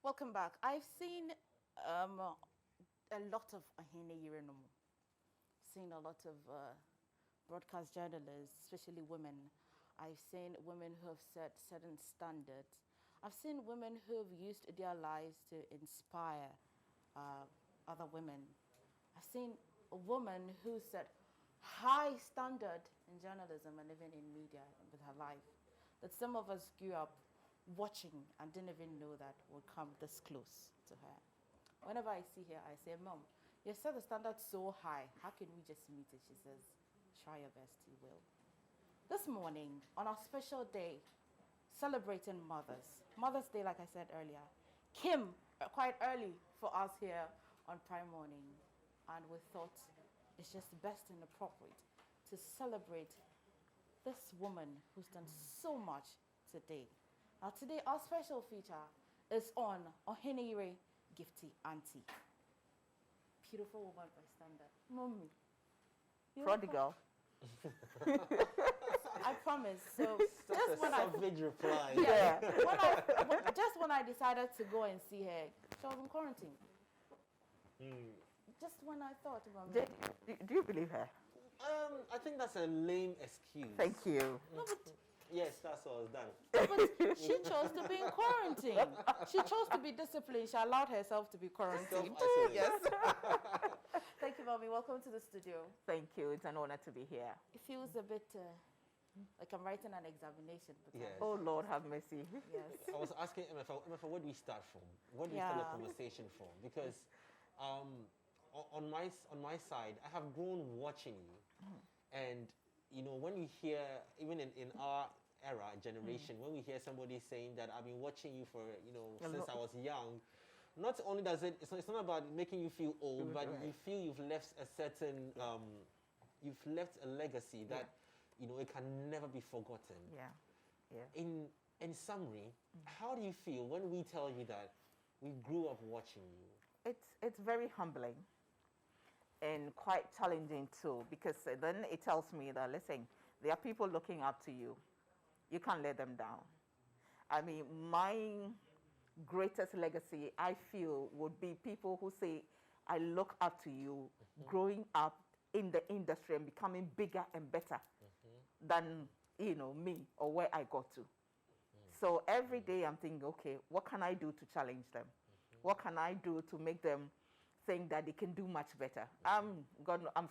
Welcome back. I've seen a lot of Ahene Yirenomo, seen a lot of broadcast journalists, especially women. I've seen women who have set certain standards. I've seen women who have used their lives to inspire uh, other women. I've seen a woman who set high standard in journalism and even in media with her life that some of us grew up watching and didn't even know that would come this close to her. Whenever I see her, I say, Mom, you set the standard so high. How can we just meet it? She says, try your best, you will. This morning, on our special day, celebrating mothers, Mother's Day, like I said earlier, came quite early for us here on Prime Morning. And we thought it's just best and appropriate to celebrate this woman who's done so much today. Now today, our special feature is on Ohenire Gifty Anti. Beautiful woman by standard. Mommy. Prodigal. I promise. So That's a savage reply. Yeah. Just when I decided to go and see her, she was in quarantine. Just when I thought about it. Do you believe her? I think that's a lame excuse. Thank you. No, but Yes, that's what was done. she chose to be in quarantine. She chose to be disciplined. She allowed herself to be quarantined. Self-isolate. Yes. Thank you, Mommy. Welcome to the studio. Thank you. It's an honor to be here. It feels a bit like I'm writing an examination. But Yes. Oh, Lord, have mercy. yes. I was asking Emefa, where do we start from? Where do we start the conversation from? Because on my side, I have grown watching you, and you know, when you hear, even in our era, generation, when we hear somebody saying that I've been watching you for, since I was young, not only does it's not about making you feel old, but you feel you've left a certain, you've left a legacy that, it can never be forgotten. Yeah. Yeah. In summary, how do you feel when we tell you that we grew up watching you? It's very humbling and quite challenging too, because then it tells me that, listen, there are people looking up to you. You can't let them down. I mean, my greatest legacy, I feel, would be people who say, I look up to you, growing up in the industry and becoming bigger and better than, me or where I got to. So every day I'm thinking, okay, what can I do to challenge them? What can I do to make them think that they can do much better? I'm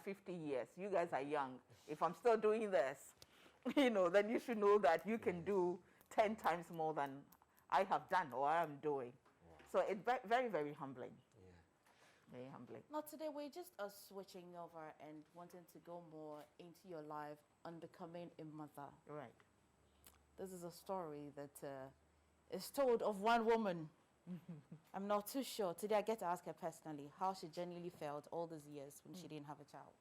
50 years. You guys are young. If I'm still doing this, then you should know that you can do 10 times more than I have done or I am doing. Wow. So it's very, very humbling. Yeah. Very humbling. Now today we're just switching over and wanting to go more into your life on becoming a mother. Right. This is a story that is told of one woman. I'm not too sure. Today I get to ask her personally how she genuinely felt all these years when she didn't have a child.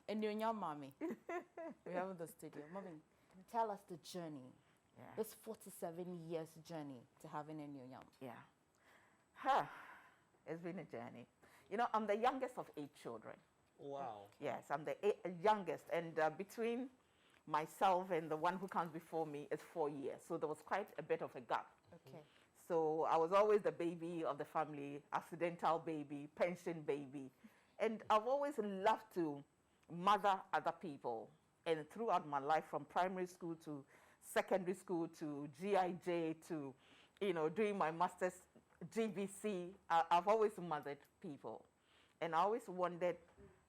And you're young, Mommy. We have in the studio. Mommy, tell us the journey. Yeah. This 47 years journey to having a new young. Yeah. It's been a journey. I'm the youngest of 8 children. Wow. Yes, I'm the youngest. And between myself and the one who comes before me is 4 years. So there was quite a bit of a gap. Okay. So I was always the baby of the family, accidental baby, pension baby. And I've always loved to mother other people. And throughout my life, from primary school to secondary school to GIJ to, doing my master's GBC, I've always mothered people. And I always wondered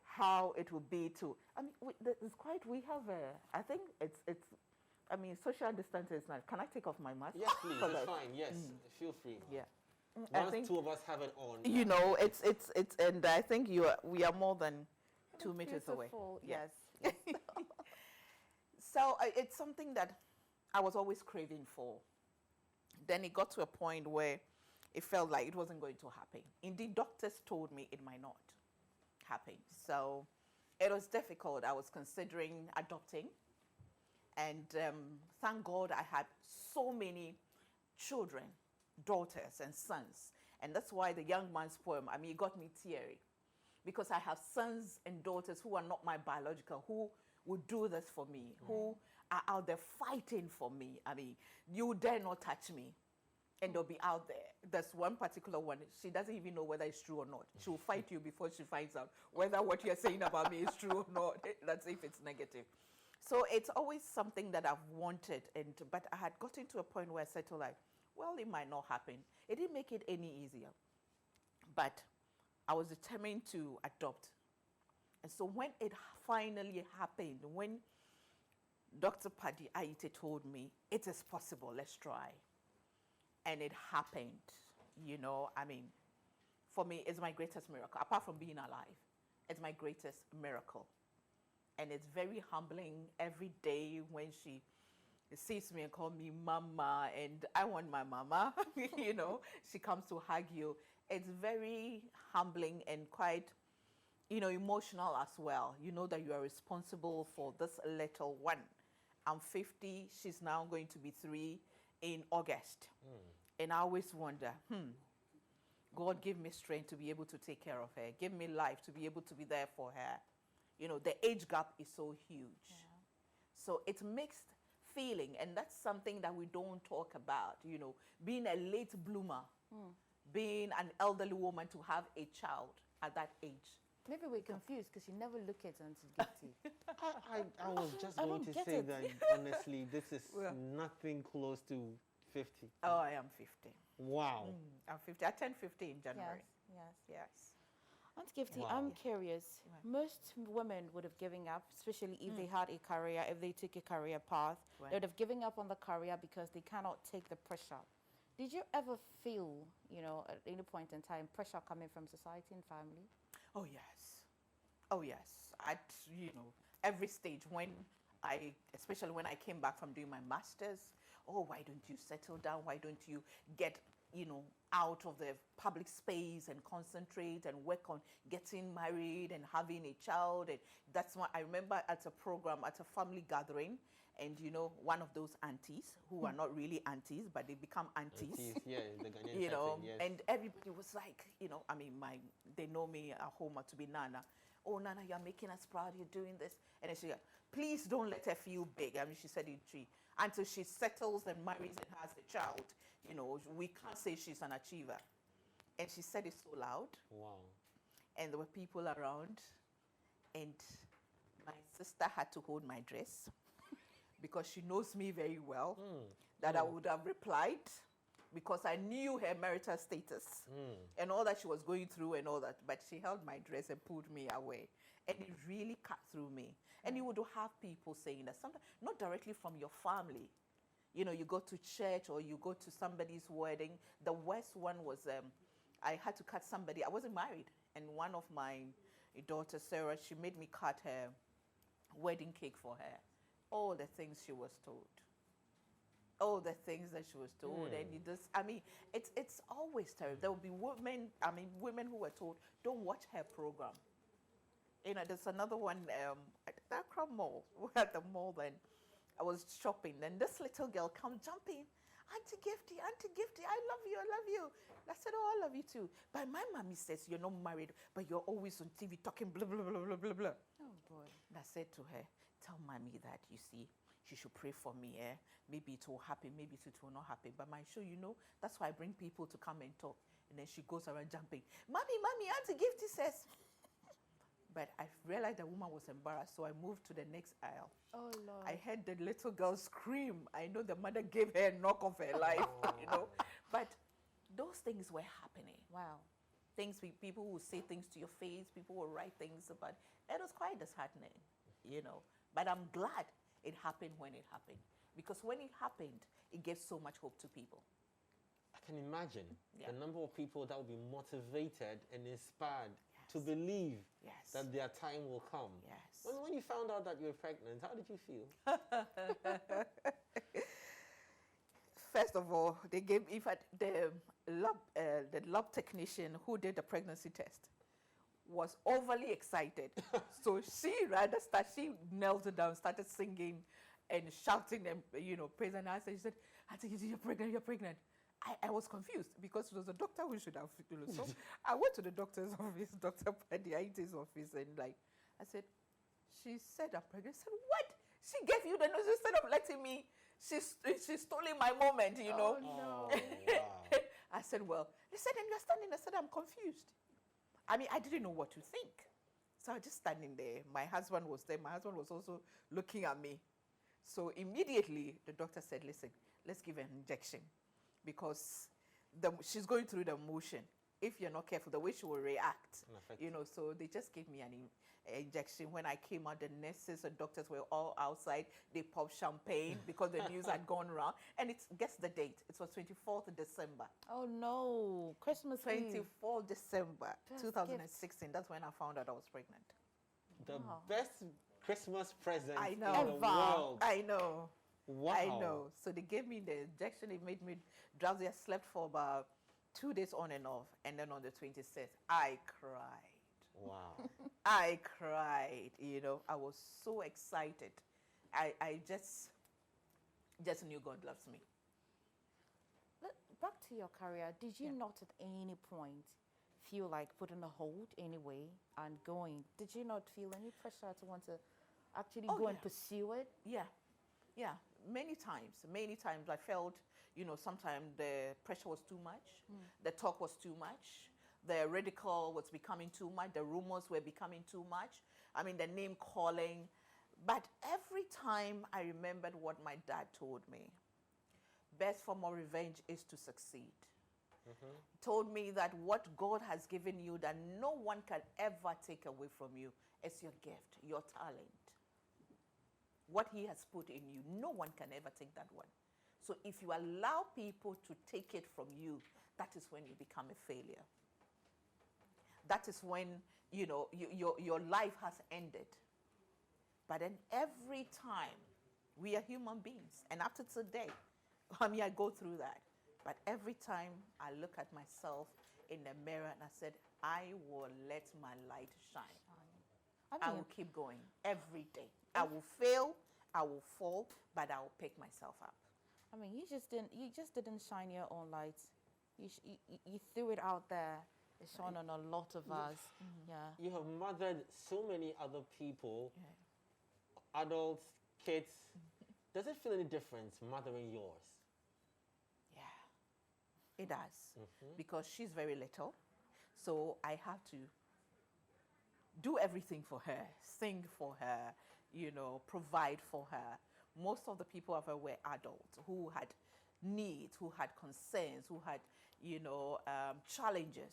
how it would be to, we have I think social distance is not. Can I take off my mask? Yes, please. It's fine. Yes, feel free. Yeah. Once 2 of us have it on. It's and I think we are more than 2 meters away. Yes. So it's something that I was always craving for. Then it got to a point where it felt like it wasn't going to happen. Indeed, doctors told me it might not happen. So it was difficult. I was considering adopting. And thank God I had so many children, daughters and sons. And that's why the young man's poem, it got me teary. Because I have sons and daughters who are not my biological, who would do this for me, who are out there fighting for me. You dare not touch me. and they'll be out there. There's one particular one, she doesn't even know whether it's true or not. She will fight you before she finds out whether what you're saying about me is true or not. That's if it's negative. So it's always something that I've wanted, but I had gotten to a point where I said to her, like, well, it might not happen. It didn't make it any easier. But I was determined to adopt. And so when it finally happened, when Dr. Paddy Aite told me, it is possible, let's try. And it happened, you know, I mean, for me, it's my greatest miracle. Apart from being alive, it's my greatest miracle. And it's very humbling every day when she sees me and calls me mama, and I want my mama, you know, she comes to hug you. It's very humbling and quite, you know, emotional as well. You know that you are responsible for this little one. I'm 50, she's now going to be 3 in August. And I always wonder, God give me strength to be able to take care of her. Give me life to be able to be there for her. You know, the age gap is so huge. So it's mixed feeling, and that's something that we don't talk about, you know, being a late bloomer, being an elderly woman to have a child at that age. Maybe we're confused because you never look at Auntie Gifty. I was just going to say that, honestly, this is nothing close to 50. Oh, I am 50. Wow. I'm 50. I turned 50 in January. Yes. Auntie Gifty, Wow. I'm curious. Most women would have given up, especially if they had a career, if they took a career path. They would have given up on the career because they cannot take the pressure. Did you ever feel, you know, at any point in time, pressure coming from society and family? Oh, yes. Oh, yes. At, you know, every stage especially when I came back from doing my master's, oh, why don't you settle down? Why don't you get, you know, out of the public space and concentrate and work on getting married and having a child? And that's why I remember at a program, at a family gathering, and, you know, one of those aunties who are not really aunties, but they become aunties. Yeah, the Ghanaian You know, yes. and everybody was like, you know, I mean, they know me at home to be Nana. Oh, Nana, you're making us proud, you're doing this. And then she said, please don't let her feel big. I mean, she said it until she settles and marries and has a child. You know, we can't say she's an achiever. And she said it so loud. Wow. And there were people around. And my sister had to hold my dress because she knows me very well, that I would have replied because I knew her marital status and all that she was going through and all that. But she held my dress and pulled me away. And it really cut through me. And you would have people saying that, sometimes not directly from your family. You know, you go to church or you go to somebody's wedding. The worst one was I had to cut somebody. I wasn't married. And one of my daughters, Sarah, she made me cut her wedding cake for her. All the things she was told. All the things that she was told. And you just, I mean, it's always terrible. There will be women who were told, don't watch her program. You know, there's another one at the Accra Mall. We're at the mall then. I was shopping, and this little girl come jumping. Auntie Gifty, I love you, I love you. I said, oh, I love you too. But my mommy says you're not married, but you're always on TV talking blah, blah, blah, blah, blah, blah. Oh, boy. And I said to her, tell mommy that, you see, she should pray for me, eh? Maybe it will happen, maybe it will not happen. But my show, you know, that's why I bring people to come and talk. And then she goes around jumping. Mommy, Auntie Gifty says. But I realized the woman was embarrassed, so I moved to the next aisle. Oh, Lord. I heard the little girl scream. I know the mother gave her a knock of her life, you know. But those things were happening. Wow. People will say things to your face, people will write things about it. It was quite disheartening, you know. But I'm glad it happened when it happened. Because when it happened, it gave so much hope to people. I can imagine the number of people that will be motivated and inspired to believe that their time will come. Yes. When you found out that you were pregnant, how did you feel? First of all, they gave, in fact, the lab technician who did the pregnancy test was overly excited. So she knelt down, started singing and shouting and, you know, praising her. She said, Auntie, you're pregnant. I was confused because it was a doctor who should have, you know. So I went to the doctor's office, Dr. Paddy Aite's office, and I said, she said I'm pregnant. I said, what? She gave you the news instead of letting me she's stealing my moment, you know. Oh, no. Wow. I said, well, they said, and you're standing. I said, I'm confused. I mean, I didn't know what to think. So I was just standing there. My husband was there. My husband was also looking at me. So immediately the doctor said, listen, let's give her an injection because she's going through the motion. If you're not careful, the way she will react, you know. So they just gave me an injection. When I came out, the nurses and doctors were all outside. They popped champagne because the news had gone around. And guess the date. It was 24th of December. Oh, no. Christmas Eve. 24th December, Best 2016. That's when I found out I was pregnant. The Wow. best Christmas present I in know. the world. I know. Wow. I know. So they gave me the injection. It made me drowsy. I slept for about 2 days on and off. And then on the 26th, I cried. Wow. I cried. You know, I was so excited. I just knew God loves me. Back to your career, did you not at any point feel like putting a hold anyway and going? Did you not feel any pressure to want to actually Oh, go and yeah. pursue it? Yeah. Many times I felt, you know, sometimes the pressure was too much. The talk was too much. The ridicule was becoming too much. The rumors were becoming too much. I mean, the name calling. But every time I remembered what my dad told me, best form of revenge is to succeed. He told me that what God has given you that no one can ever take away from you is your gift, your talent. What he has put in you, no one can ever take that one. So if you allow people to take it from you, that is when you become a failure. That is when, you know, your life has ended. But then every time, we are human beings. And after today, I mean, I go through that. But every time I look at myself in the mirror and I said, I will let my light shine. I will keep going every day. I will fail, I will fall, but I will pick myself up. I mean, you just didn't shine your own light. You threw it out there. It shone on a lot of us. Yeah. You have mothered so many other people, adults, kids. Does it feel any difference mothering yours? Yeah, it does. Because she's very little. So I have to do everything for her, sing for her, you know, provide for her. Most of the people of her were adults who had needs, who had concerns, who had, you know, challenges.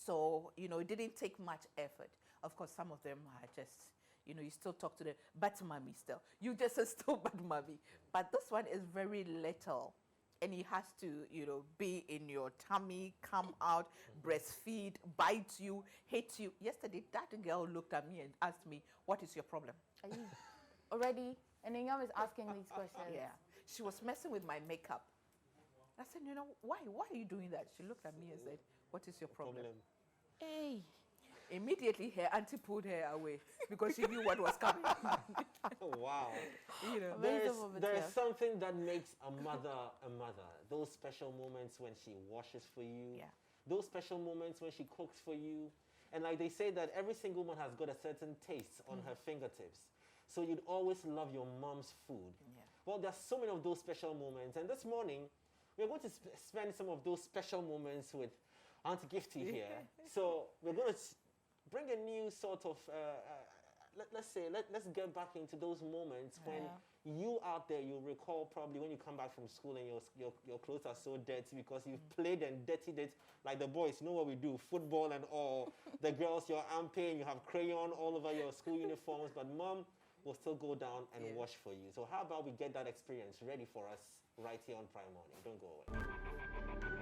So, you know, it didn't take much effort. Of course, some of them are just, you know, you still talk to them, but mommy still. You just say still, but mommy. But this one is very little. And he has to, you know, be in your tummy, come out, breastfeed, bite you, hate you. Yesterday, that girl looked at me and asked me, what is your problem? Are you already? And then you're always asking these questions. Yeah. She was messing with my makeup. I said, you know, why are you doing that? She looked at me and said, what is your problem? Hey. Immediately, her auntie pulled her away because she knew what was coming. Wow. You know, There is something that makes a mother a mother. Those special moments when she washes for you. Yeah. Those special moments when she cooks for you. And like they say that every single woman has got a certain taste on her fingertips. So you'd always love your mom's food. Yeah. Well, there's so many of those special moments. And this morning, we're going to spend some of those special moments with Auntie Gifty here. So we're going to bring a new sort of, let's get back into those moments when you out there, you'll recall probably when you come back from school and your clothes are so dirty because you've played and dirtied it like the boys. You know what we do, football and all. The girls, your armpit, you have crayon all over your school uniforms, but mom will still go down and wash for you. So how about we get that experience ready for us right here on Prime Morning? Don't go away.